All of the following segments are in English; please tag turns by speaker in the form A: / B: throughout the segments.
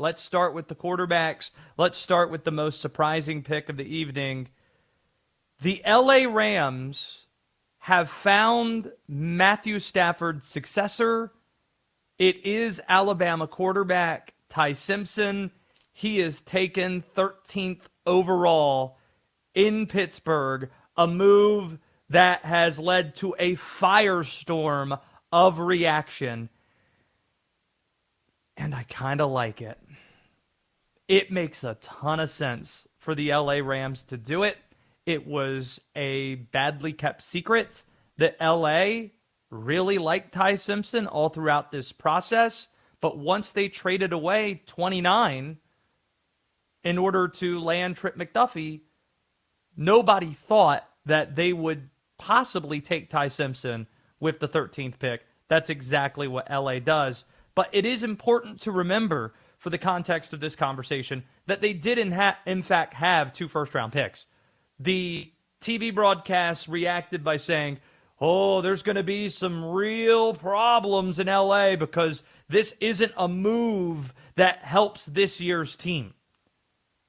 A: Let's start with the quarterbacks. Let's start with the most surprising pick of the evening. The LA Rams have found Matthew Stafford's successor. It is Alabama quarterback Ty Simpson. He is taken 13th overall in Pittsburgh, a move that has led to a firestorm of reaction. And I kind of like it. It makes a ton of sense for the LA Rams to do it. It was a badly kept secret that LA really liked Ty Simpson all throughout this process. But once they traded away 29 in order to land Trent McDuffie, nobody thought that they would possibly take Ty Simpson with the 13th pick. That's exactly what LA does. But it is important to remember, for the context of this conversation, that they did in fact have 2 first-round picks. The TV broadcast reacted by saying, oh, there's going to be some real problems in LA because this isn't a move that helps this year's team.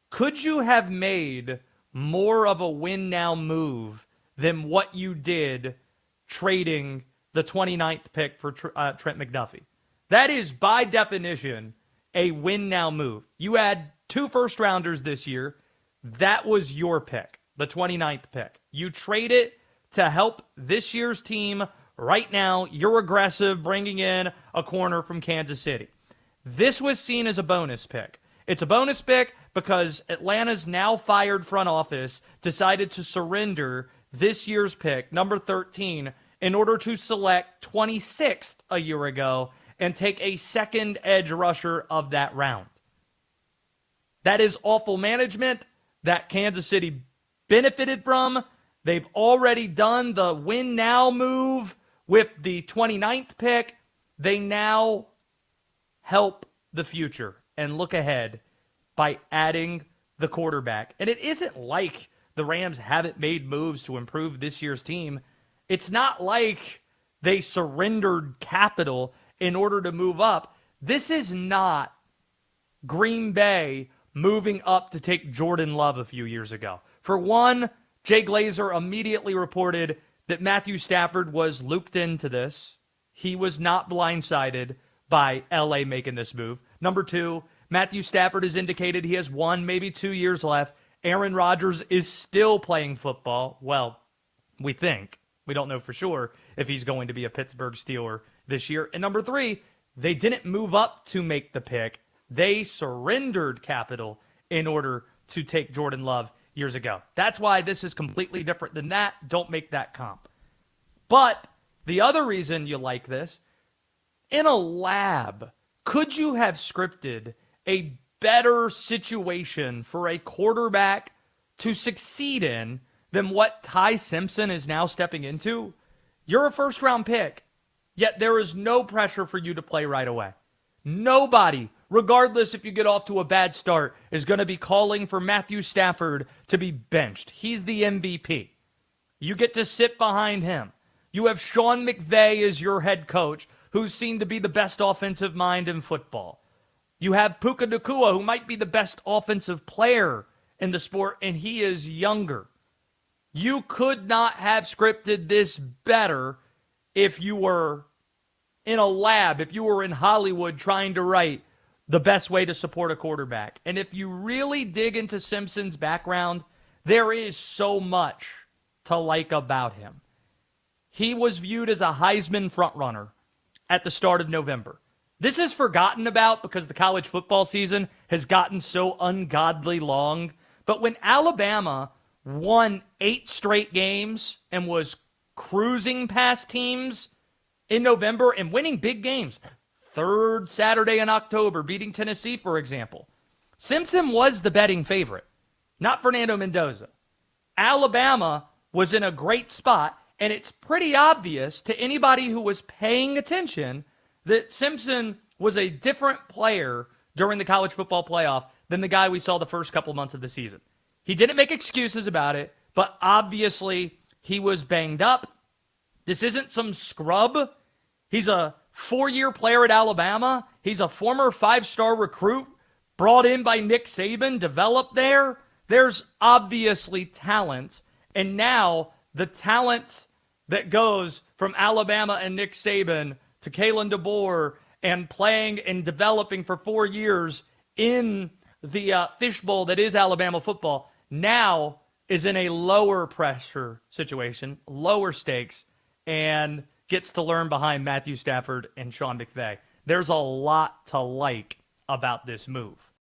A: Could you have made more of a win-now move than what you did trading the 29th pick for Trent McDuffie? That is, by definition, a win-now move. You had 2 first-rounders this year. That was your pick, the 29th pick. You trade it to help this year's team. Right now, you're aggressive, bringing in a corner from Kansas City. This was seen as a bonus pick. It's a bonus pick because Atlanta's now fired front office decided to surrender this year's pick, number 13, in order to select 26th a year ago and take a second edge rusher of that round. That is awful management that Kansas City benefited from. They've already done the win now move with the 29th pick. They now help the future and look ahead by adding the quarterback. And it isn't like the Rams haven't made moves to improve this year's team. It's not like they surrendered capital in order to move up. This is not Green Bay moving up to take Jordan Love a few years ago. For one, Jay Glazer immediately reported that Matthew Stafford was looped into this. He was not blindsided by LA making this move. Number 2, Matthew Stafford has indicated he has 1, maybe 2 years left. Aaron Rodgers is still playing football. Well, we think. We don't know for sure if he's going to be a Pittsburgh Steeler this year. And number 3, they didn't move up to make the pick. They surrendered capital in order to take Jordan Love years ago. That's why this is completely different than that. Don't make that comp. But the other reason you like this, in a lab, could you have scripted a better situation for a quarterback to succeed in than what Ty Simpson is now stepping into? You're a first-round pick, yet there is no pressure for you to play right away. Nobody, regardless if you get off to a bad start, is going to be calling for Matthew Stafford to be benched. He's the MVP. You get to sit behind him. You have Sean McVay as your head coach, who's seen to be the best offensive mind in football. You have Puka Nacua, who might be the best offensive player in the sport, and he is younger. You could not have scripted this better if you were in a lab, if you were in Hollywood trying to write the best way to support a quarterback. And if you really dig into Simpson's background, there is so much to like about him. He was viewed as a Heisman frontrunner at the start of November. This is forgotten about because the college football season has gotten so ungodly long. But when Alabama won 8 straight games and was cruising past teams in November and winning big games, third Saturday in October, beating Tennessee, for example, Simpson was the betting favorite, not Fernando Mendoza. Alabama was in a great spot, and it's pretty obvious to anybody who was paying attention that Simpson was a different player during the college football playoff than the guy we saw the first couple months of the season. He didn't make excuses about it, but obviously he was banged up. This isn't some scrub. He's a 4-year player at Alabama. He's a former 5-star recruit brought in by Nick Saban, developed there. There's obviously talent. And now the talent that goes from Alabama and Nick Saban to Kalen DeBoer and playing and developing for 4 years in the fishbowl that is Alabama football now is in a lower pressure situation, lower stakes, and gets to learn behind Matthew Stafford and Sean McVay. There's a lot to like about this move.